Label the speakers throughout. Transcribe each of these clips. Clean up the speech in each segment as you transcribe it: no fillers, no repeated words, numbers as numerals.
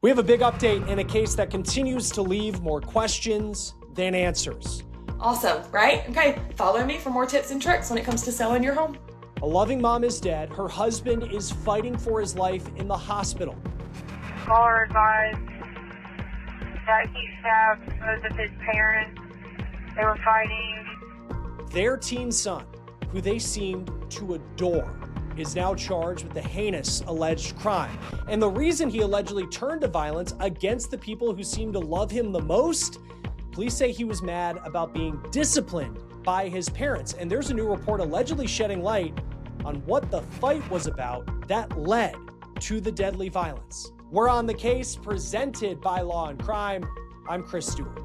Speaker 1: We have a big update in a case that continues to leave more questions than answers.
Speaker 2: Awesome, right? Okay, follow me for more tips and tricks when it comes to selling your home.
Speaker 1: A loving mom is dead. Her husband is fighting for his life in the hospital.
Speaker 3: Caller advised that he stabbed both of his parents. They were fighting.
Speaker 1: Their teen son, who they seemed to adore, is now charged with the heinous alleged crime. And the reason he allegedly turned to violence against the people who seemed to love him the most, police say he was mad about being disciplined by his parents. And there's a new report allegedly shedding light on what the fight was about that led to the deadly violence. We're on the case, presented by Law&Crime. I'm Chris Stewart.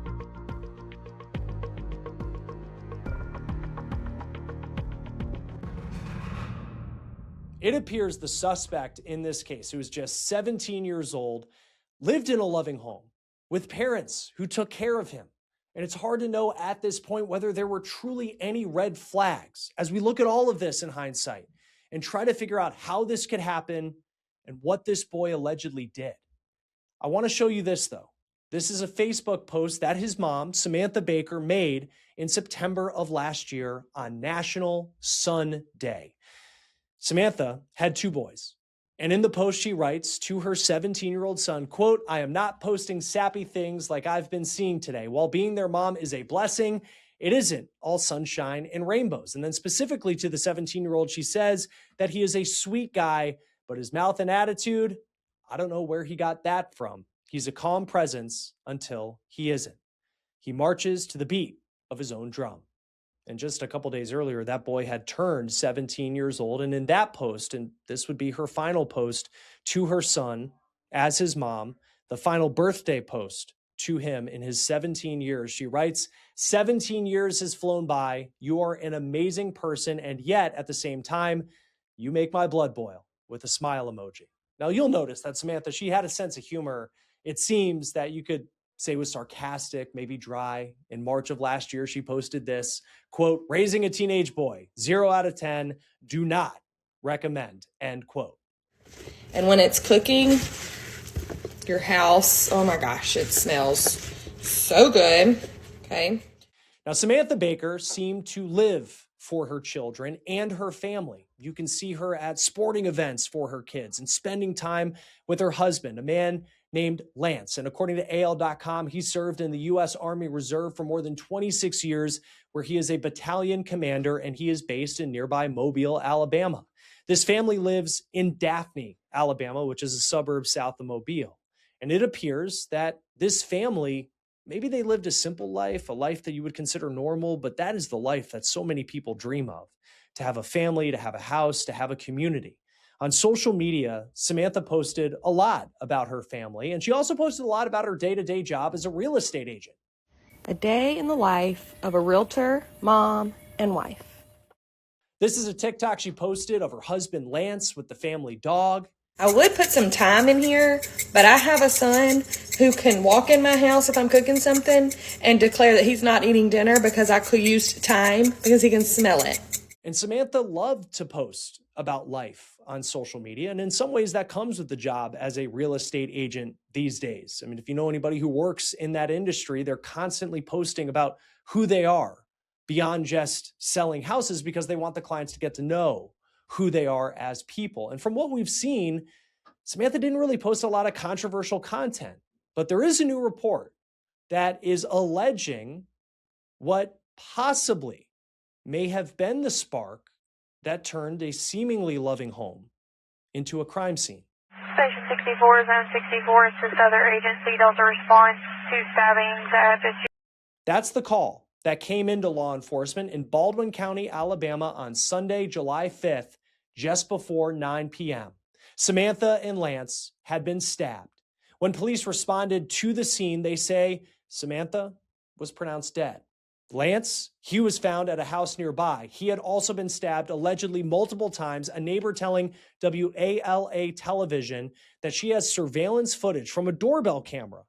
Speaker 1: It appears the suspect in this case, who was just 17 years old, lived in a loving home with parents who took care of him. And it's hard to know at this point whether there were truly any red flags as we look at all of this in hindsight and try to figure out how this could happen and what this boy allegedly did. I want to show you this, though. This is a Facebook post that his mom, Samantha Baker, made in September of last year on National Son Day. Samantha had two boys, and in the post she writes to her 17-year-old son, quote, "I am not posting sappy things like I've been seeing today. While being their mom is a blessing, it isn't all sunshine and rainbows." And then specifically to the 17-year-old, she says that he is a sweet guy, but his mouth and attitude, I don't know where he got that from. He's a calm presence until he isn't. He marches to the beat of his own drum. And just a couple days earlier, that boy had turned 17 years old. And in that post, and this would be her final post to her son as his mom, the final birthday post to him in his 17 years, she writes, "17 years has flown by. You are an amazing person. And yet at the same time, you make my blood boil," with a smile emoji. Now you'll notice that Samantha, she had a sense of humor. It seems that you could say was sarcastic, maybe dry. In March of last year, she posted this, quote, "Raising a teenage boy, 0 out of 10, do not recommend," end quote.
Speaker 2: And when it's cooking, your house, oh my gosh, it smells so good. Okay.
Speaker 1: Now, Samantha Baker seemed to live for her children and her family. You can see her at sporting events for her kids and spending time with her husband, a man named Lance. And according to AL.com, he served in the U.S. Army Reserve for more than 26 years, where he is a battalion commander, and he is based in nearby Mobile, Alabama. This family lives in Daphne, Alabama, which is a suburb south of Mobile. And it appears that this family, maybe they lived a simple life, a life that you would consider normal, but that is the life that so many people dream of, to have a family, to have a house, to have a community. On social media, Samantha posted a lot about her family, and she also posted a lot about her day-to-day job as a real estate agent.
Speaker 2: A day in the life of a realtor, mom, and wife.
Speaker 1: This is a TikTok she posted of her husband, Lance, with the family dog.
Speaker 2: I would put some time in here, but I have a son who can walk in my house if I'm cooking something and declare that he's not eating dinner because I could use time because he can smell it.
Speaker 1: And Samantha loved to post about life on social media. And in some ways that comes with the job as a real estate agent these days. I mean, if you know anybody who works in that industry, they're constantly posting about who they are beyond just selling houses, because they want the clients to get to know who they are as people. And from what we've seen, Samantha didn't really post a lot of controversial content, but there is a new report that is alleging what possibly may have been the spark that turned a seemingly loving home into a crime scene.
Speaker 3: Station 64, Zone 64, assist other agency, Delta response to stabbings at the...
Speaker 1: That's the call that came into law enforcement in Baldwin County, Alabama on Sunday, July 5th, just before 9 p.m. Samantha and Lance had been stabbed. When police responded to the scene, they say Samantha was pronounced dead. Lance, he was found at a house nearby. He had also been stabbed allegedly multiple times, a neighbor telling WALA television that she has surveillance footage from a doorbell camera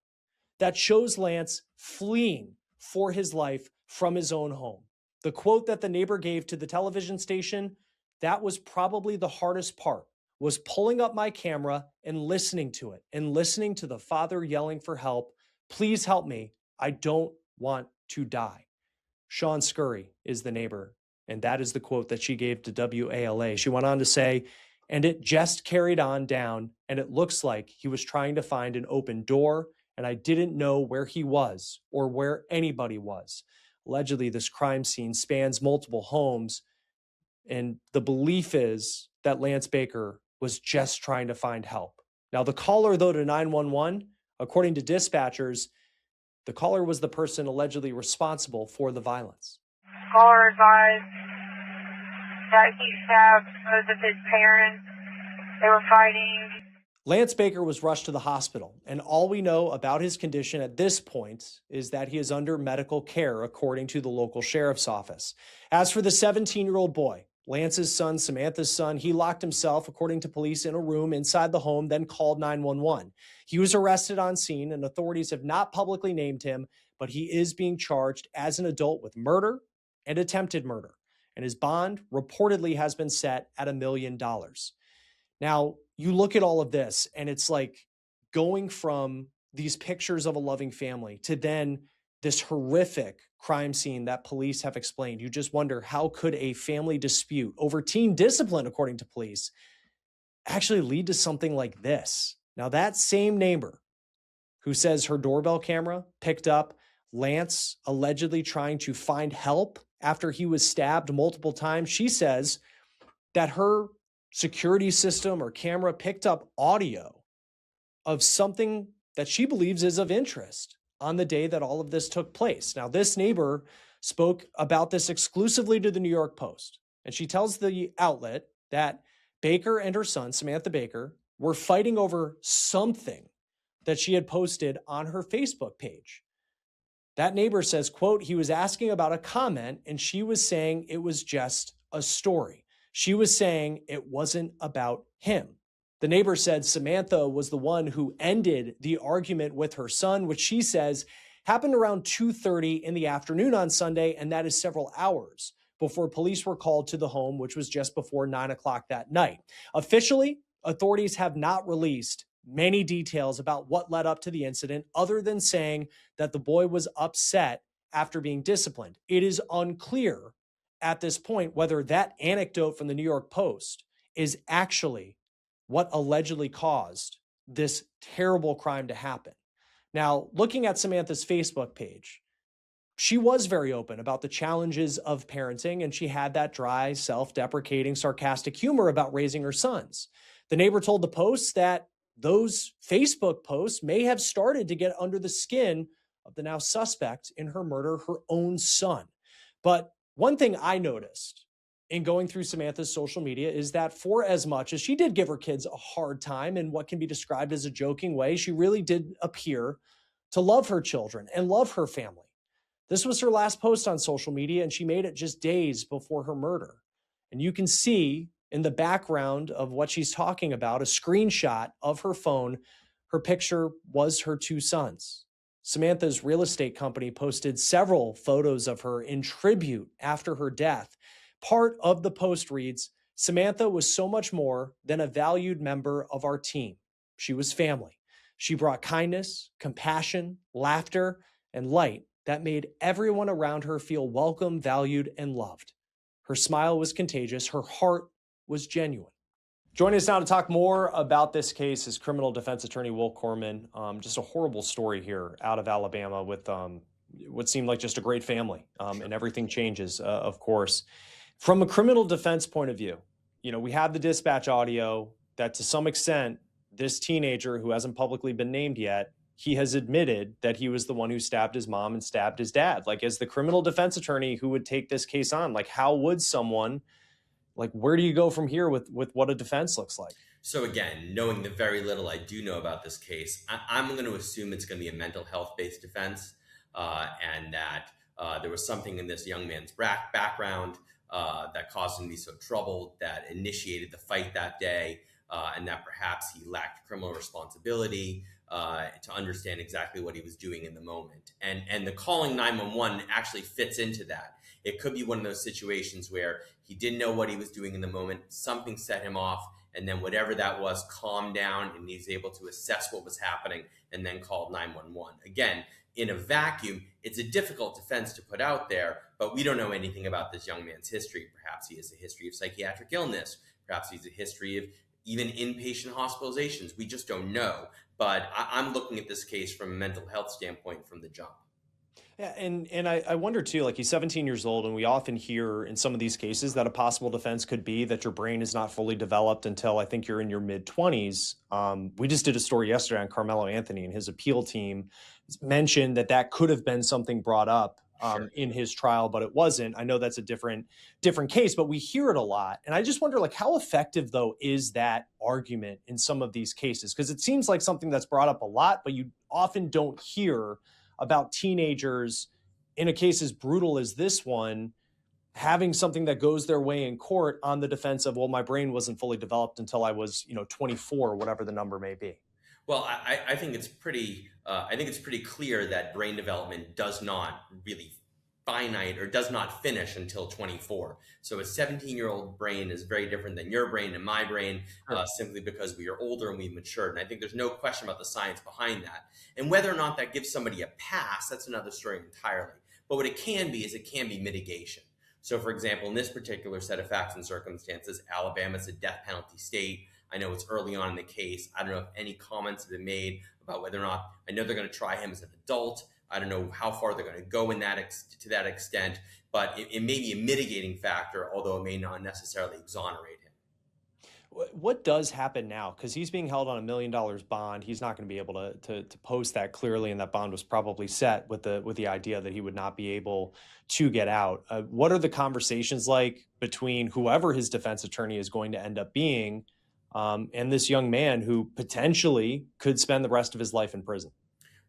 Speaker 1: that shows Lance fleeing for his life from his own home. The quote that the neighbor gave to the television station, that was probably the hardest part, was pulling up my camera and listening to it and listening to the father yelling for help. Please help me. I don't want to die. Sean Scurry is the neighbor, and that is the quote that she gave to WALA. She went on to say, and it just carried on down, and it looks like he was trying to find an open door, and I didn't know where he was or where anybody was. Allegedly, this crime scene spans multiple homes, and the belief is that Lance Baker was just trying to find help. Now, the caller, though, to 911, according to dispatchers, the caller was the person allegedly responsible for the violence.
Speaker 3: Caller advised that he stabbed both of his parents. They were fighting.
Speaker 1: Lance Baker was rushed to the hospital, and all we know about his condition at this point is that he is under medical care, according to the local sheriff's office. As for the 17-year-old boy, Lance's son, Samantha's son, he locked himself, according to police, in a room inside the home, then called 911. He was arrested on scene, and authorities have not publicly named him, but he is being charged as an adult with murder and attempted murder, and his bond reportedly has been set at $1 million. Now, you look at all of this, and it's like going from these pictures of a loving family to then this horrific crime scene that police have explained. You just wonder, how could a family dispute over teen discipline, according to police, actually lead to something like this? Now, that same neighbor who says her doorbell camera picked up Lance allegedly trying to find help after he was stabbed multiple times, she says that her security system or camera picked up audio of something that she believes is of interest on the day that all of this took place. Now, this neighbor spoke about this exclusively to the New York Post, and she tells the outlet that Baker and her son, Samantha Baker, were fighting over something that she had posted on her Facebook page. That neighbor says, quote, he was asking about a comment, and she was saying it was just a story. She was saying it wasn't about him. The neighbor said Samantha was the one who ended the argument with her son, which she says happened around 2:30 in the afternoon on Sunday, and that is several hours before police were called to the home, which was just before 9 o'clock that night. Officially, authorities have not released many details about what led up to the incident, other than saying that the boy was upset after being disciplined. It is unclear at this point whether that anecdote from the New York Post is actually what allegedly caused this terrible crime to happen. Now, looking at Samantha's Facebook page, she was very open about the challenges of parenting, and she had that dry, self-deprecating, sarcastic humor about raising her sons. The neighbor told the Post that those Facebook posts may have started to get under the skin of the now suspect in her murder, her own son. But one thing I noticed in going through Samantha's social media is that for as much as she did give her kids a hard time in what can be described as a joking way, she really did appear to love her children and love her family. This was her last post on social media, and she made it just days before her murder. And you can see in the background of what she's talking about, a screenshot of her phone. Her picture was her two sons. Samantha's real estate company posted several photos of her in tribute after her death. Part of the post reads, Samantha was so much more than a valued member of our team. She was family. She brought kindness, compassion, laughter, and light that made everyone around her feel welcome, valued, and loved. Her smile was contagious. Her heart was genuine. Joining us now to talk more about this case is criminal defense attorney Will Corman. Just a horrible story here out of Alabama with what seemed like just a great family, and everything changes, of course. From a criminal defense point of view, we have the dispatch audio that to some extent, this teenager who hasn't publicly been named yet, he has admitted that he was the one who stabbed his mom and stabbed his dad. Like, as the criminal defense attorney who would take this case on, like, how would someone, like, where do you go from here with what a defense looks like?
Speaker 4: So again, knowing the very little I do know about this case, I'm going to assume it's going to be a mental health-based defense, and that there was something in this young man's background that caused him to be so troubled, that initiated the fight that day, and that perhaps he lacked criminal responsibility to understand exactly what he was doing in the moment. And the calling 911 actually fits into that. It could be one of those situations where he didn't know what he was doing in the moment, something set him off, and then whatever that was calmed down, and he's able to assess what was happening and then called 911. Again, in a vacuum, it's a difficult defense to put out there, but we don't know anything about this young man's history. Perhaps he has a history of psychiatric illness. Perhaps he's a history of even inpatient hospitalizations. We just don't know. But I'm looking at this case from a mental health standpoint from the jump.
Speaker 1: Yeah, and I wonder too, like he's 17 years old, and we often hear in some of these cases that a possible defense could be that your brain is not fully developed until I think you're in your mid-20s. We just did a story yesterday on Carmelo Anthony, and his appeal team mentioned that that could have been something brought up in his trial, but it wasn't. I know that's a different case, but we hear it a lot. And I just wonder, like, how effective, though, is that argument in some of these cases? Because it seems like something that's brought up a lot, but you often don't hear about teenagers in a case as brutal as this one having something that goes their way in court on the defense of, well, my brain wasn't fully developed until I was, 24, whatever the number may be.
Speaker 4: Well, I think it's pretty. I think it's pretty clear that brain development does not really finite or does not finish until 24. So a 17-year-old brain is very different than your brain and my brain, simply because we are older and we've matured. And I think there's no question about the science behind that. And whether or not that gives somebody a pass, that's another story entirely. But what it can be is it can be mitigation. So, for example, in this particular set of facts and circumstances, Alabama's a death penalty state. I know it's early on in the case. I don't know if any comments have been made about whether or not, I know they're going to try him as an adult. I don't know how far they're going to go in to that extent, but it may be a mitigating factor, although it may not necessarily exonerate him.
Speaker 1: What does happen now? Because he's being held on $1 million bond. He's not going to be able to post that clearly, and that bond was probably set with the idea that he would not be able to get out. What are the conversations like between whoever his defense attorney is going to end up being and this young man who potentially could spend the rest of his life in prison?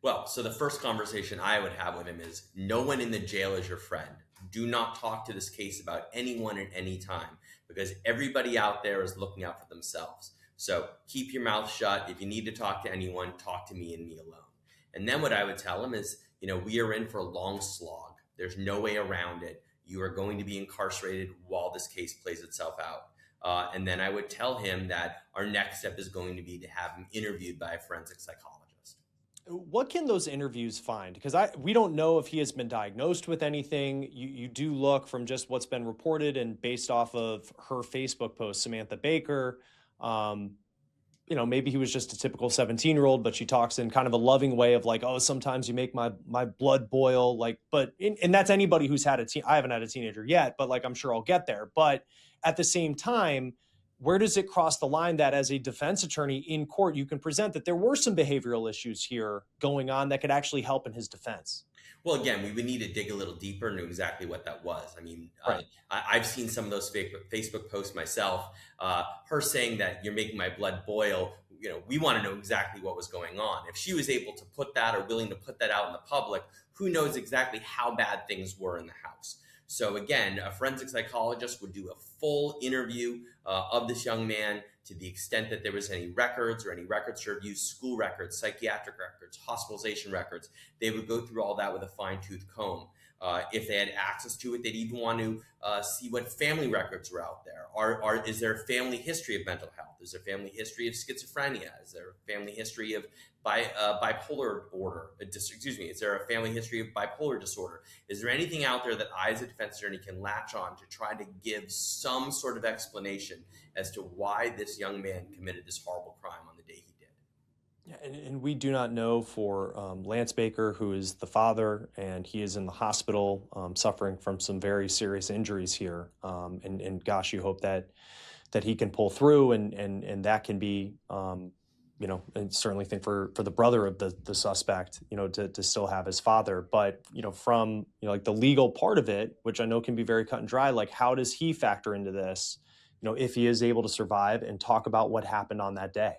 Speaker 4: Well, so the first conversation I would have with him is, no one in the jail is your friend. Do not talk to this case about anyone at any time, because everybody out there is looking out for themselves. So keep your mouth shut. If you need to talk to anyone, talk to me and me alone. And then what I would tell him is, we are in for a long slog. There's no way around it. You are going to be incarcerated while this case plays itself out. And then I would tell him that our next step is going to be to have him interviewed by a forensic psychologist.
Speaker 1: What can those interviews find? Because we don't know if he has been diagnosed with anything. You do look from just what's been reported and based off of her Facebook post, Samantha Baker, maybe he was just a typical 17-year-old, but she talks in kind of a loving way of like, oh, sometimes you make my blood boil. And that's anybody who's had I haven't had a teenager yet, but I'm sure I'll get there. But at the same time, where does it cross the line that as a defense attorney in court, you can present that there were some behavioral issues here going on that could actually help in his defense?
Speaker 4: Well, again, we would need to dig a little deeper into exactly what that was. I mean, right. I've seen some of those Facebook posts myself. Her saying that you're making my blood boil. We want to know exactly what was going on. If she was able to put that or willing to put that out in the public, who knows exactly how bad things were in the house. So again, a forensic psychologist would do a full interview of this young man to the extent that there was any records or any records to review, school records, psychiatric records, hospitalization records. They would go through all that with a fine-tooth comb. If they had access to it, they'd even want to see what family records were out there. Is there a family history of mental health? Is there a family history of schizophrenia? Is there a family history of bipolar order? Is there a family history of bipolar disorder? Is there anything out there that I, as a defense attorney, can latch on to try to give some sort of explanation as to why this young man committed this horrible crime on the day he did?
Speaker 1: Yeah, and we do not know for Lance Baker, who is the father, and he is in the hospital suffering from some very serious injuries here. And gosh, you hope that he can pull through, and that can be, and certainly think for the brother of the suspect, to still have his father. But, from, the legal part of it, which I know can be very cut and dry, how does he factor into this, if he is able to survive and talk about what happened on that day?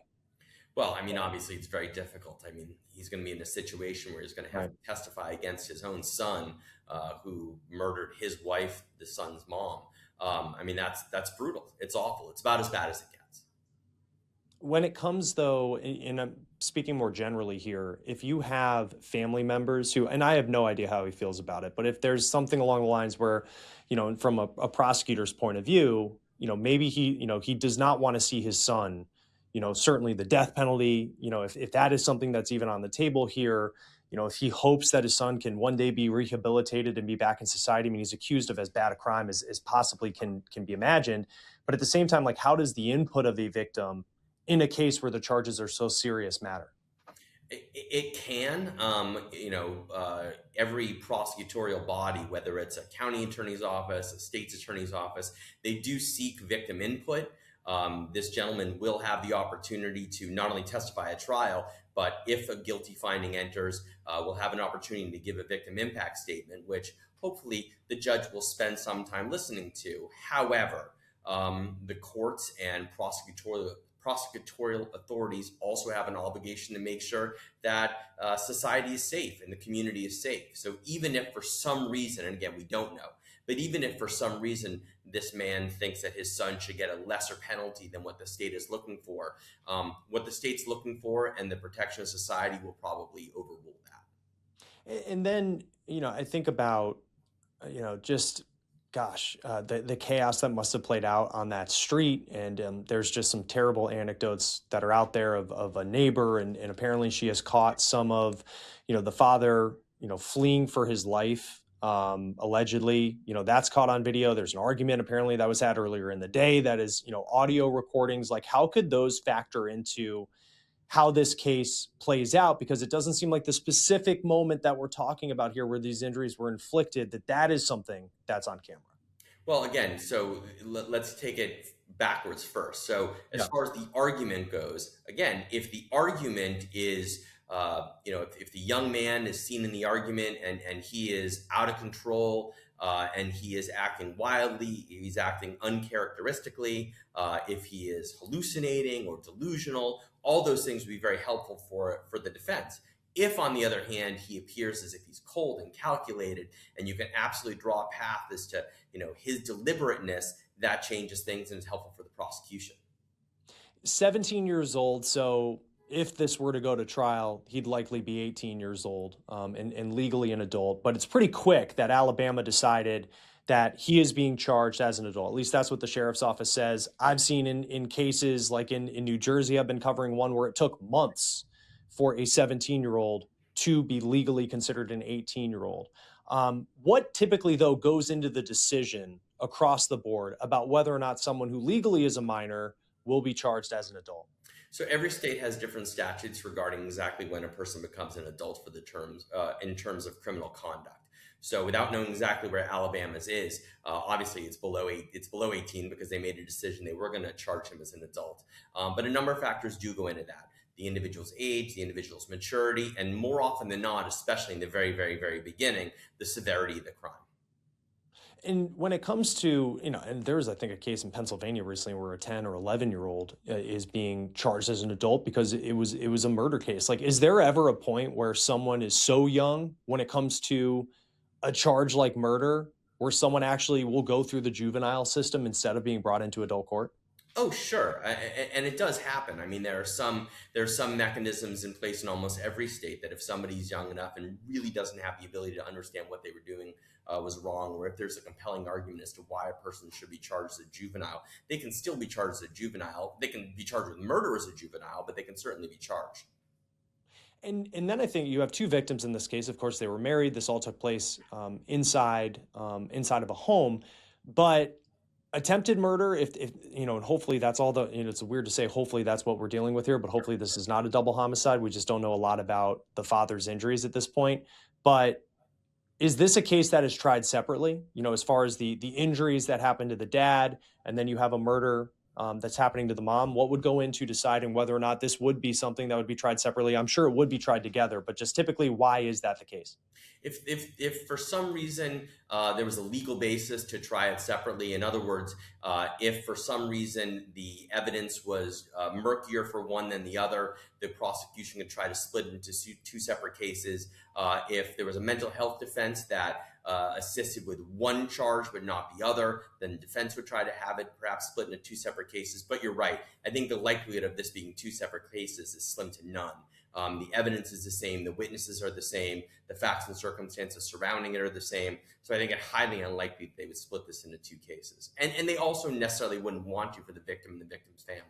Speaker 4: Well, I mean, obviously it's very difficult. I mean, he's going to be in a situation where he's going to have to testify against his own son, who murdered his wife, the son's mom. I mean, that's brutal. It's awful. It's about as bad as it gets.
Speaker 1: When it comes, though, and I'm speaking more generally here, if you have family members who, and I have no idea how he feels about it, but if there's something along the lines where, from a prosecutor's point of view, maybe he does not want to see his son, certainly the death penalty, if that is something that's even on the table here, if he hopes that his son can one day be rehabilitated and be back in society. I mean, he's accused of as bad a crime as possibly can be imagined. But at the same time, like, how does the input of a victim in a case where the charges are so serious matter?
Speaker 4: It can. Every prosecutorial body, whether it's a county attorney's office, a state's attorney's office, they do seek victim input. This gentleman will have the opportunity to not only testify at trial, but if a guilty finding enters, will have an opportunity to give a victim impact statement, which hopefully the judge will spend some time listening to. However, the courts and prosecutorial authorities also have an obligation to make sure that society is safe and the community is safe. So even if for some reason, and again, we don't know, but even if for some reason this man thinks that his son should get a lesser penalty than what the state is looking for, what the state's looking for and the protection of society will probably overrule that.
Speaker 1: And then, I think about, just the chaos that must have played out on that street. And there's just some terrible anecdotes that are out there of a neighbor. And apparently she has caught some of, the father, fleeing for his life. Allegedly, that's caught on video. There's an argument apparently that was had earlier in the day that is, audio recordings. Like, how could those factor into how this case plays out? Because it doesn't seem like the specific moment that we're talking about here where these injuries were inflicted, that is something that's on camera.
Speaker 4: Well, again, so let's take it backwards first. So as far as the argument goes, again, if the argument is, if the young man is seen in the argument and he is out of control, and he is acting wildly, he's acting uncharacteristically, if he is hallucinating or delusional, all those things would be very helpful for the defense. If, on the other hand, he appears as if he's cold and calculated, and you can absolutely draw a path as to, his deliberateness, that changes things and is helpful for the prosecution.
Speaker 1: 17 years old, so if this were to go to trial, he'd likely be 18 years old, and legally an adult. But it's pretty quick that Alabama decided that he is being charged as an adult. At least that's what the sheriff's office says. I've seen in cases like in New Jersey, I've been covering one where it took months for a 17-year-old to be legally considered an 18-year-old. What typically, though, goes into the decision across the board about whether or not someone who legally is a minor will be charged as an adult?
Speaker 4: So every state has different statutes regarding exactly when a person becomes an adult for the terms in terms of criminal conduct. So without knowing exactly where Alabama's is, obviously it's below 18 because they made a decision they were going to charge him as an adult. But a number of factors do go into that. The individual's age, the individual's maturity, and more often than not, especially in the very, very, very beginning, the severity of the crime.
Speaker 1: And when it comes to, and there's, I think, a case in Pennsylvania recently where a 10 or 11-year-old is being charged as an adult because it was a murder case. Like, is there ever a point where someone is so young when it comes to a charge like murder where someone actually will go through the juvenile system instead of being brought into adult court?
Speaker 4: Oh, sure. And it does happen. I mean, there are some mechanisms in place in almost every state that if somebody's young enough and really doesn't have the ability to understand what they were doing was wrong, or if there's a compelling argument as to why a person should be charged as a juvenile, they can still be charged as a juvenile. They can be charged with murder as a juvenile, but they can certainly be charged.
Speaker 1: And then I think you have two victims in this case. Of course, they were married. This all took place inside of a home, but attempted murder, if and hopefully that's all it's weird to say hopefully that's what we're dealing with here, but hopefully this is not a double homicide. We just don't know a lot about the father's injuries at this point. But is this a case that is tried separately, as far as the injuries that happened to the dad, and then you have a murder that's happening to the mom? What would go into deciding whether or not this would be something that would be tried separately? I'm sure it would be tried together, but just typically, why is that the case?
Speaker 4: If for some reason there was a legal basis to try it separately, in other words, if for some reason the evidence was murkier for one than the other, the prosecution could try to split it into two separate cases. If there was a mental health defense that assisted with one charge but not the other, then the defense would try to have it perhaps split into two separate cases. But you're right. I think the likelihood of this being two separate cases is slim to none. The evidence is the same. The witnesses are the same. The facts and circumstances surrounding it are the same. So I think it's highly unlikely they would split this into two cases. And they also necessarily wouldn't want to for the victim and the victim's family.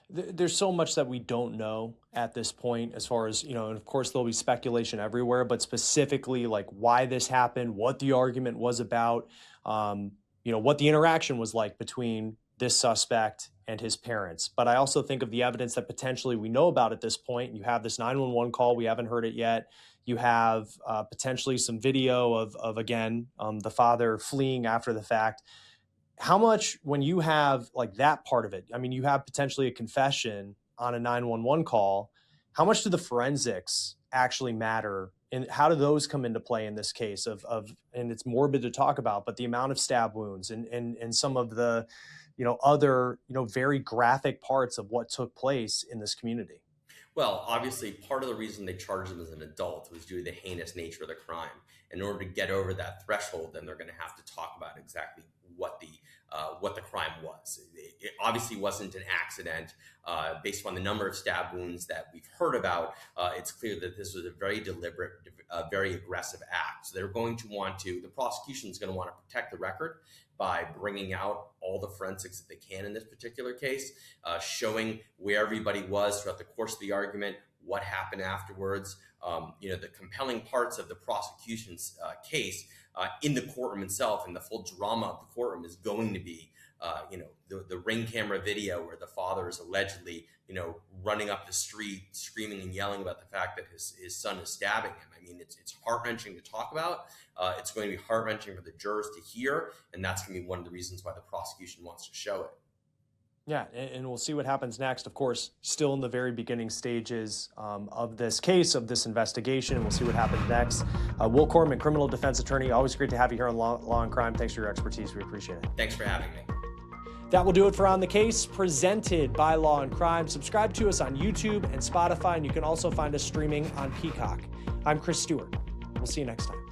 Speaker 1: There's so much that we don't know at this point as far as, and of course there'll be speculation everywhere, but specifically like why this happened, what the argument was about, what the interaction was like between this suspect and his parents. But I also think of the evidence that potentially we know about at this point. You have this 911 call. We haven't heard it yet. You have potentially some video of again, the father fleeing after the fact. How much, when you have like that part of it, I mean, you have potentially a confession on a 911 call, how much do the forensics actually matter? And how do those come into play in this case and it's morbid to talk about, but the amount of stab wounds and some of the, other, very graphic parts of what took place in this community?
Speaker 4: Well, obviously, part of the reason they charged him as an adult was due to the heinous nature of the crime. In order to get over that threshold, then they're going to have to talk about exactly what the crime was. It obviously wasn't an accident. Based on the number of stab wounds that we've heard about, it's clear that this was a very deliberate, very aggressive act. So the prosecution is going to want to protect the record by bringing out all the forensics that they can in this particular case, showing where everybody was throughout the course of the argument, what happened afterwards. The compelling parts of the prosecution's case in the courtroom itself, and the full drama of the courtroom is going to be, the ring camera video where the father is allegedly, running up the street, screaming and yelling about the fact that his son is stabbing him. I mean, it's heart-wrenching to talk about. It's going to be heart-wrenching for the jurors to hear, and that's going to be one of the reasons why the prosecution wants to show it.
Speaker 1: Yeah, and we'll see what happens next. Of course, still in the very beginning stages of this case, of this investigation, and we'll see what happens next. Will Corman, criminal defense attorney, always great to have you here on Law and Crime. Thanks for your expertise. We appreciate it.
Speaker 4: Thanks for having me.
Speaker 1: That will do it for On the Case, presented by Law and Crime. Subscribe to us on YouTube and Spotify, and you can also find us streaming on Peacock. I'm Chris Stewart. We'll see you next time.